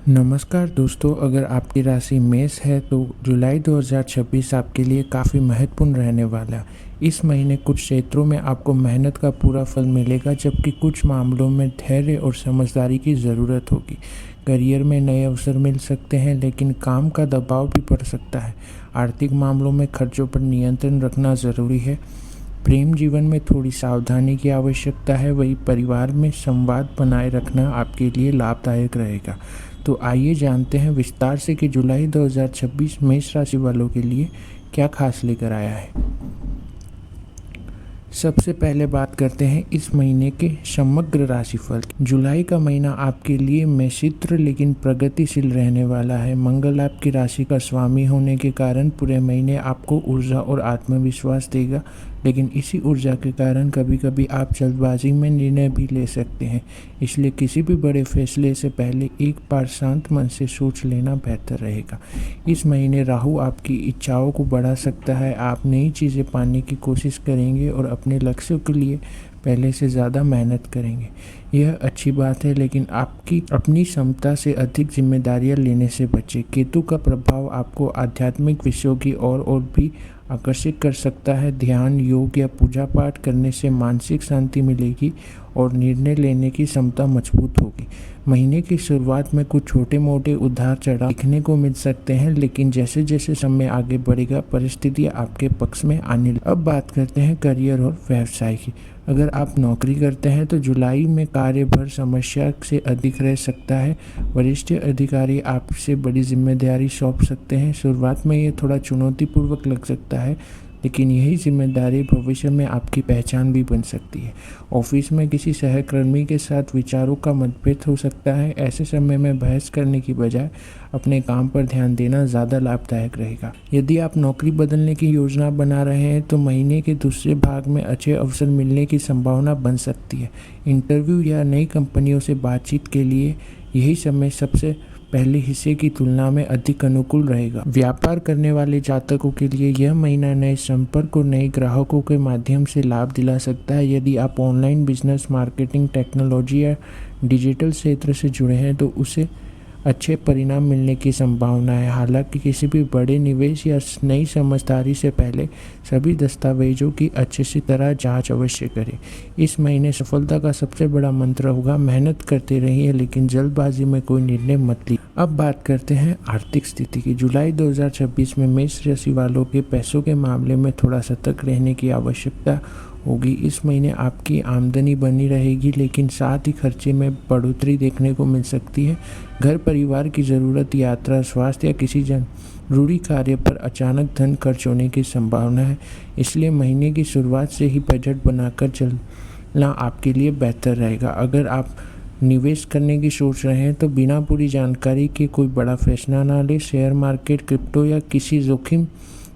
नमस्कार दोस्तों, अगर आपकी राशि मेष है तो जुलाई 2026 आपके लिए काफ़ी महत्वपूर्ण रहने वाला है। इस महीने कुछ क्षेत्रों में आपको मेहनत का पूरा फल मिलेगा, जबकि कुछ मामलों में धैर्य और समझदारी की ज़रूरत होगी। करियर में नए अवसर मिल सकते हैं, लेकिन काम का दबाव भी पड़ सकता है। आर्थिक मामलों में खर्चों पर नियंत्रण रखना ज़रूरी है। प्रेम जीवन में थोड़ी सावधानी की आवश्यकता है, वही परिवार में संवाद बनाए रखना आपके लिए लाभदायक रहेगा। तो आइए जानते हैं विस्तार से कि जुलाई 2026 मेष राशि वालों के लिए क्या खास लेकर आया है। सबसे पहले बात करते हैं इस महीने के समग्र राशिफल की। जुलाई का महीना आपके लिए मिश्रित लेकिन प्रगतिशील रहने वाला है। मंगल आपकी राशि का स्वामी होने के कारण पूरे महीने आपको ऊर्जा और आत्मविश्वास देगा, लेकिन इसी ऊर्जा के कारण कभी कभी आप जल्दबाजी में निर्णय भी ले सकते हैं। इसलिए किसी भी बड़े फैसले से पहले एक बार शांत मन से सोच लेना बेहतर रहेगा। इस महीने राहु आपकी इच्छाओं को बढ़ा सकता है। आप नई चीज़ें पाने की कोशिश करेंगे और अपने लक्ष्यों के लिए पहले से ज़्यादा मेहनत करेंगे। यह अच्छी बात है, लेकिन आपकी अपनी क्षमता से अधिक जिम्मेदारियां लेने से बचें। केतु का प्रभाव आपको आध्यात्मिक विषयों की ओर और भी आकर्षित कर सकता है। ध्यान, योग या पूजा पाठ करने से मानसिक शांति मिलेगी और निर्णय लेने की क्षमता मजबूत होगी। महीने की शुरुआत में कुछ छोटे मोटे उतार चढ़ाव दिखने को मिल सकते हैं, लेकिन जैसे जैसे समय आगे बढ़ेगा परिस्थितियां आपके पक्ष में आने लगेंगी। अब बात करते हैं करियर और व्यवसाय की। अगर आप नौकरी करते हैं तो जुलाई में कार्यभार समस्या से अधिक रह सकता है। वरिष्ठ अधिकारी आपसे बड़ी जिम्मेदारी सौंप सकते हैं। शुरुआत में ये थोड़ा चुनौतीपूर्वक लग सकता है, लेकिन यही जिम्मेदारी भविष्य में आपकी पहचान भी बन सकती है। ऑफिस में किसी सहकर्मी के साथ विचारों का मतभेद हो सकता है। ऐसे समय में बहस करने की बजाय अपने काम पर ध्यान देना ज़्यादा लाभदायक रहेगा। यदि आप नौकरी बदलने की योजना बना रहे हैं तो महीने के दूसरे भाग में अच्छे अवसर मिलने की संभावना बन सकती है। इंटरव्यू या नई कंपनियों से बातचीत के लिए यही समय सबसे पहले हिस्से की तुलना में अधिक अनुकूल रहेगा। व्यापार करने वाले जातकों के लिए यह महीना नए संपर्क और नए ग्राहकों के माध्यम से लाभ दिला सकता है। यदि आप ऑनलाइन बिजनेस, मार्केटिंग, टेक्नोलॉजी या डिजिटल क्षेत्र से जुड़े हैं तो उसे अच्छे परिणाम मिलने की संभावना है। हालांकि किसी भी बड़े निवेश या नई समझदारी से पहले सभी दस्तावेजों की अच्छी सी तरह जांच अवश्य करें। इस महीने सफलता का सबसे बड़ा मंत्र होगा मेहनत करते रहिए, लेकिन जल्दबाजी में कोई निर्णय मत लीजिए। अब बात करते हैं आर्थिक स्थिति की। जुलाई 2026 में मेष राशि वालों के पैसों के मामले में थोड़ा सतर्क रहने की आवश्यकता होगी। इस महीने आपकी आमदनी बनी रहेगी, लेकिन साथ ही खर्चे में बढ़ोतरी देखने को मिल सकती है। घर परिवार की ज़रूरत, यात्रा, स्वास्थ्य या किसी जरूरी कार्य पर अचानक धन खर्च होने की संभावना है। इसलिए महीने की शुरुआत से ही बजट बनाकर चलना आपके लिए बेहतर रहेगा। अगर आप निवेश करने की सोच रहे हैं तो बिना पूरी जानकारी के कोई बड़ा फैसला ना लें। शेयर मार्केट, क्रिप्टो या किसी जोखिम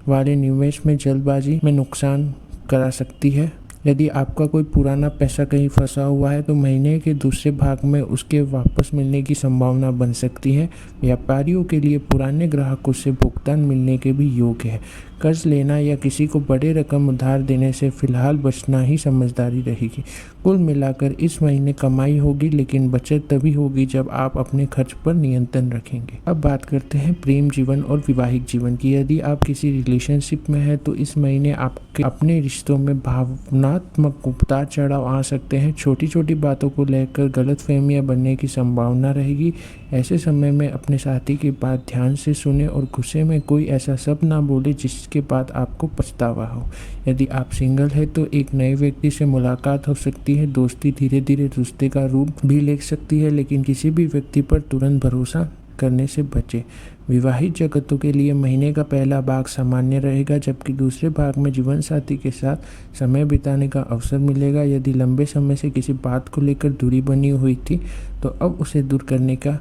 वाले निवेश में जल्दबाजी में नुकसान करा सकती है। यदि आपका कोई पुराना पैसा कहीं फंसा हुआ है तो महीने के दूसरे भाग में उसके वापस मिलने की संभावना बन सकती है। व्यापारियों के लिए पुराने ग्राहकों से भुगतान मिलने के भी योग है। कर्ज लेना या किसी को बड़े रकम उधार देने से फिलहाल बचना ही समझदारी रहेगी। कुल मिलाकर इस महीने कमाई होगी, लेकिन बचत तभी होगी जब आप अपने खर्च पर नियंत्रण रखेंगे। अब बात करते हैं प्रेम जीवन और वैवाहिक जीवन की। यदि आप किसी रिलेशनशिप में हैं तो इस महीने आपके अपने रिश्तों में भावनात्मक उतार चढ़ाव आ सकते हैं। छोटी छोटी बातों को लेकर गलतफहमियां बनने की संभावना रहेगी। ऐसे समय में अपने साथी की बात ध्यान से सुने और गुस्से में कोई ऐसा शब्द ना बोले जिसके बाद आपको पछतावा हो। यदि आप सिंगल है तो एक नए व्यक्ति से मुलाकात हो सकती है। दोस्ती धीरे धीरे रिश्ते का रूप भी ले सकती है, लेकिन किसी भी व्यक्ति पर तुरंत भरोसा करने से बचें। विवाहित जगतों के लिए महीने का पहला भाग सामान्य रहेगा, जबकि दूसरे भाग में जीवन साथी के साथ समय बिताने का अवसर मिलेगा। यदि लंबे समय से किसी बात को लेकर दूरी बनी हुई थी तो अब उसे दूर करने का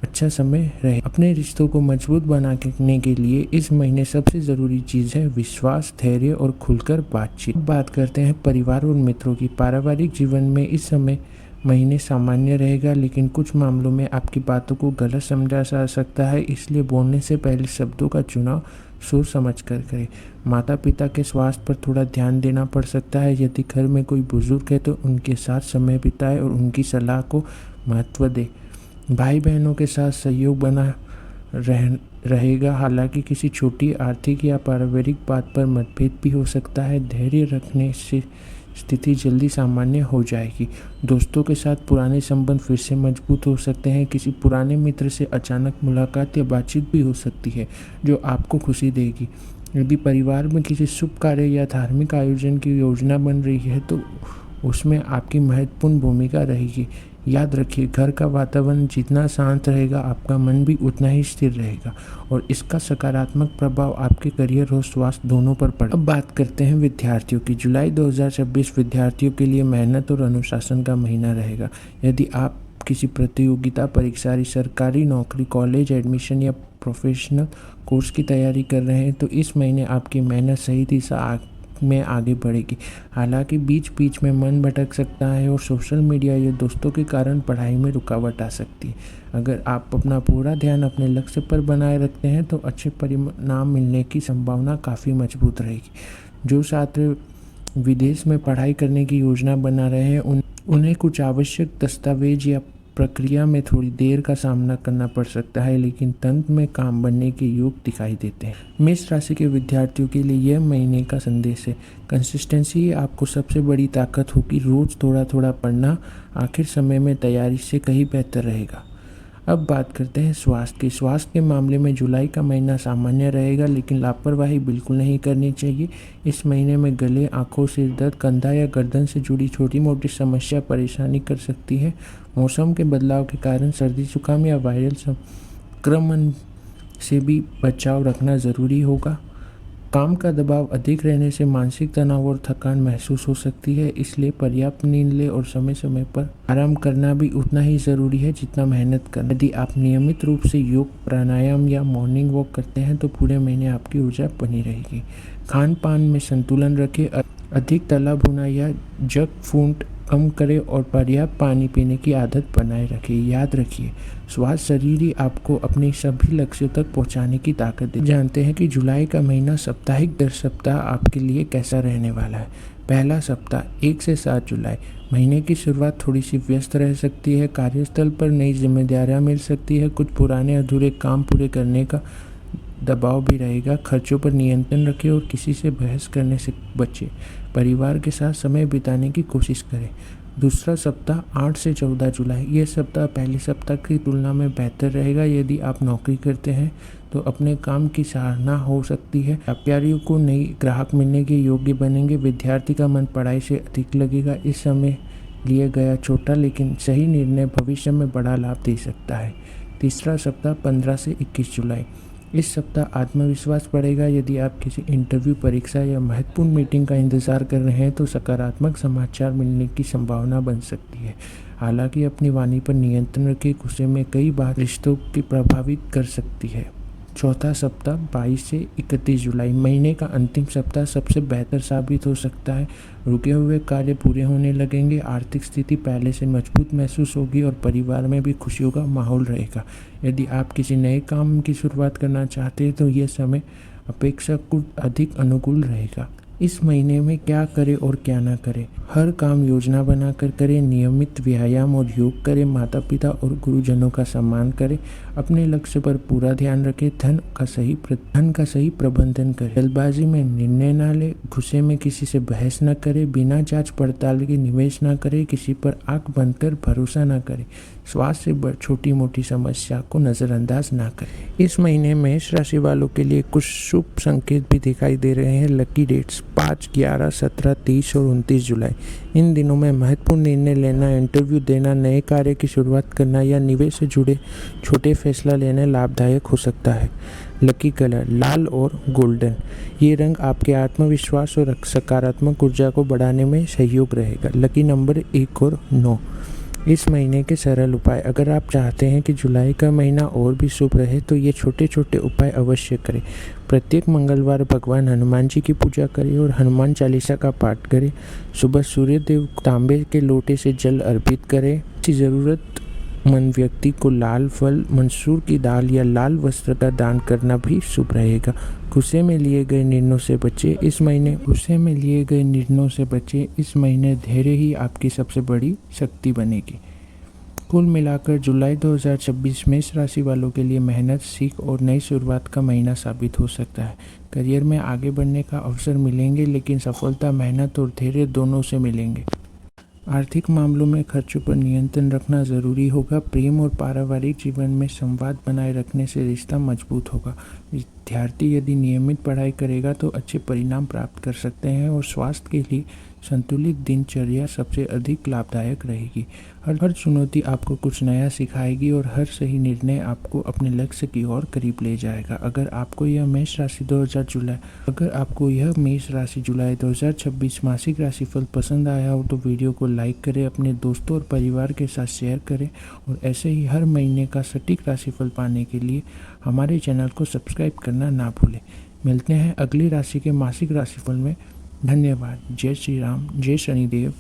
अच्छा समय रहे। अपने रिश्तों को मजबूत बनाने के लिए इस महीने सबसे ज़रूरी चीज़ है विश्वास, धैर्य और खुलकर बातचीत। बात करते हैं परिवार और मित्रों की। पारिवारिक जीवन में इस समय महीने सामान्य रहेगा, लेकिन कुछ मामलों में आपकी बातों को गलत समझा जा सकता है। इसलिए बोलने से पहले शब्दों का चुनाव सोच समझ कर करें। माता पिता के स्वास्थ्य पर थोड़ा ध्यान देना पड़ सकता है। यदि घर में कोई बुजुर्ग है तो उनके साथ समय बिताएं और उनकी सलाह को महत्व दें। भाई बहनों के साथ सहयोग बना रहेगा। हालांकि किसी छोटी आर्थिक या पारिवारिक बात पर मतभेद भी हो सकता है। धैर्य रखने से स्थिति जल्दी सामान्य हो जाएगी। दोस्तों के साथ पुराने संबंध फिर से मजबूत हो सकते हैं। किसी पुराने मित्र से अचानक मुलाकात या बातचीत भी हो सकती है जो आपको खुशी देगी। यदि परिवार में किसी शुभ कार्य या धार्मिक आयोजन की योजना बन रही है तो उसमें आपकी महत्वपूर्ण भूमिका रहेगी। याद रखिए, घर का वातावरण जितना शांत रहेगा आपका मन भी उतना ही स्थिर रहेगा और इसका सकारात्मक प्रभाव आपके करियर और स्वास्थ्य दोनों पर पड़ेगा। अब बात करते हैं विद्यार्थियों की। जुलाई 2026 विद्यार्थियों के लिए मेहनत और अनुशासन का महीना रहेगा। यदि आप किसी प्रतियोगिता परीक्षा, सरकारी नौकरी, कॉलेज एडमिशन या प्रोफेशनल कोर्स की तैयारी कर रहे हैं तो इस महीने आपकी मेहनत सही दिशा में आगे बढ़ेगी। हालांकि बीच बीच में मन भटक सकता है और सोशल मीडिया या दोस्तों के कारण पढ़ाई में रुकावट आ सकती है। अगर आप अपना पूरा ध्यान अपने लक्ष्य पर बनाए रखते हैं तो अच्छे परिणाम मिलने की संभावना काफ़ी मजबूत रहेगी। जो छात्र विदेश में पढ़ाई करने की योजना बना रहे हैं उन्हें कुछ आवश्यक दस्तावेज या प्रक्रिया में थोड़ी देर का सामना करना पड़ सकता है, लेकिन तंत्र में काम बनने के योग दिखाई देते हैं। मेष राशि के विद्यार्थियों के लिए यह महीने का संदेश है। कंसिस्टेंसी आपको सबसे बड़ी ताकत होगी। रोज थोड़ा थोड़ा पढ़ना आखिर समय में तैयारी से कहीं बेहतर रहेगा। अब बात करते हैं स्वास्थ्य की। स्वास्थ्य के मामले में जुलाई का महीना सामान्य रहेगा, लेकिन लापरवाही बिल्कुल नहीं करनी चाहिए। इस महीने में गले, आंखों, सिर दर्द, कंधा या गर्दन से जुड़ी छोटी मोटी समस्या परेशानी कर सकती है। मौसम के बदलाव के कारण सर्दी, जुकाम या वायरल संक्रमण से भी बचाव रखना ज़रूरी होगा। काम का दबाव अधिक रहने से मानसिक तनाव और थकान महसूस हो सकती है, इसलिए पर्याप्त नींद लें और समय समय पर आराम करना भी उतना ही ज़रूरी है जितना मेहनत करना। यदि आप नियमित रूप से योग, प्राणायाम या मॉर्निंग वॉक करते हैं तो पूरे महीने आपकी ऊर्जा बनी रहेगी। खान पान में संतुलन रखें। अधिक तला भुना या जंक फूड कम करें और पर्याप्त पानी पीने की आदत बनाए रखें। याद रखिए, स्वास्थ्य शरीर ही आपको अपने सभी लक्ष्यों तक पहुंचाने की ताकत देता है। जानते हैं कि जुलाई का महीना साप्ताहिक दर सप्ताह आपके लिए कैसा रहने वाला है। पहला सप्ताह 1 से 7 जुलाई। महीने की शुरुआत थोड़ी सी व्यस्त रह सकती है। कार्यस्थल पर नई जिम्मेदारियां मिल सकती है। कुछ पुराने अधूरे काम पूरे करने का दबाव भी रहेगा। खर्चों पर नियंत्रण रखें और किसी से बहस करने से बचें। परिवार के साथ समय बिताने की कोशिश करें। दूसरा सप्ताह 8 से 14 जुलाई। यह सप्ताह पहले सप्ताह की तुलना में बेहतर रहेगा। यदि आप नौकरी करते हैं तो अपने काम की सराहना हो सकती है। व्यापारियों को नई ग्राहक मिलने के योग्य बनेंगे। विद्यार्थी का मन पढ़ाई से अधिक लगेगा। इस समय लिया गया छोटा लेकिन सही निर्णय भविष्य में बड़ा लाभ दे सकता है। तीसरा सप्ताह 15 से 21 जुलाई। इस सप्ताह आत्मविश्वास बढ़ेगा। यदि आप किसी इंटरव्यू, परीक्षा या महत्वपूर्ण मीटिंग का इंतजार कर रहे हैं तो सकारात्मक समाचार मिलने की संभावना बन सकती है। हालांकि अपनी वाणी पर नियंत्रण रखें, गुस्से में कई बार रिश्तों की प्रभावित कर सकती है। चौथा सप्ताह 22 से 31 जुलाई। महीने का अंतिम सप्ताह सबसे बेहतर साबित हो सकता है। रुके हुए कार्य पूरे होने लगेंगे। आर्थिक स्थिति पहले से मजबूत महसूस होगी और परिवार में भी खुशियों का माहौल रहेगा। यदि आप किसी नए काम की शुरुआत करना चाहते हैं तो यह समय अपेक्षाकृत अधिक अनुकूल रहेगा। इस महीने में क्या करें और क्या ना करें। हर काम योजना बनाकर करें। नियमित व्यायाम और योग करें। माता पिता और गुरुजनों का सम्मान करें। अपने लक्ष्य पर पूरा ध्यान रखें। धन का सही प्रबंधन करें। जल्दबाजी में निर्णय ना लें। गुस्से में किसी से बहस न करें। बिना जांच पड़ताल के निवेश ना करें। किसी पर आंख बंद कर भरोसा ना करें। स्वास्थ्य से छोटी मोटी समस्या को नज़रअंदाज ना करें। इस महीने मेष राशि वालों के लिए कुछ शुभ संकेत भी दिखाई दे रहे हैं। लकी डेट्स 5, 11, 17, 30 और 29 जुलाई। इन दिनों में महत्वपूर्ण निर्णय लेना, इंटरव्यू देना, नए कार्य की शुरुआत करना या निवेश से जुड़े छोटे फैसला लेना लाभदायक हो सकता है। लकी कलर लाल और गोल्डन। ये रंग आपके आत्मविश्वास और सकारात्मक ऊर्जा को बढ़ाने में सहयोग रहेगा। लकी नंबर 1 और 9। इस महीने के सरल उपाय। अगर आप चाहते हैं कि जुलाई का महीना और भी शुभ रहे तो ये छोटे छोटे उपाय अवश्य करें। प्रत्येक मंगलवार भगवान हनुमान जी की पूजा करें और हनुमान चालीसा का पाठ करें। सुबह सूर्य देव को तांबे के लोटे से जल अर्पित करें। किसी ज़रूरतमंद व्यक्ति को लाल फल, मसूर की दाल या लाल वस्त्र का दान करना भी शुभ रहेगा। गुस्से में लिए गए निर्णयों से बचें। इस महीने धैर्य ही आपकी सबसे बड़ी शक्ति बनेगी। कुल मिलाकर जुलाई 2026 मेष राशि वालों के लिए मेहनत, सीख और नई शुरुआत का महीना साबित हो सकता है। करियर में आगे बढ़ने का अवसर मिलेंगे, लेकिन सफलता मेहनत और धैर्य दोनों से मिलेंगे। आर्थिक मामलों में खर्चों पर नियंत्रण रखना जरूरी होगा। प्रेम और पारिवारिक जीवन में संवाद बनाए रखने से रिश्ता मजबूत होगा। विद्यार्थी यदि नियमित पढ़ाई करेगा तो अच्छे परिणाम प्राप्त कर सकते हैं और स्वास्थ्य के लिए संतुलित दिनचर्या सबसे अधिक लाभदायक रहेगी। हर चुनौती आपको कुछ नया सिखाएगी और हर सही निर्णय आपको अपने लक्ष्य की ओर करीब ले जाएगा। अगर आपको यह मेष राशि जुलाई 2026 मासिक राशिफल पसंद आया हो तो वीडियो को लाइक करें, अपने दोस्तों और परिवार के साथ शेयर करें और ऐसे ही हर महीने का सटीक राशिफल पाने के लिए हमारे चैनल को सब्सक्राइब करना ना भूलें। मिलते हैं अगली राशि के मासिक राशिफल में। धन्यवाद। जय श्री राम, जय शनिदेव।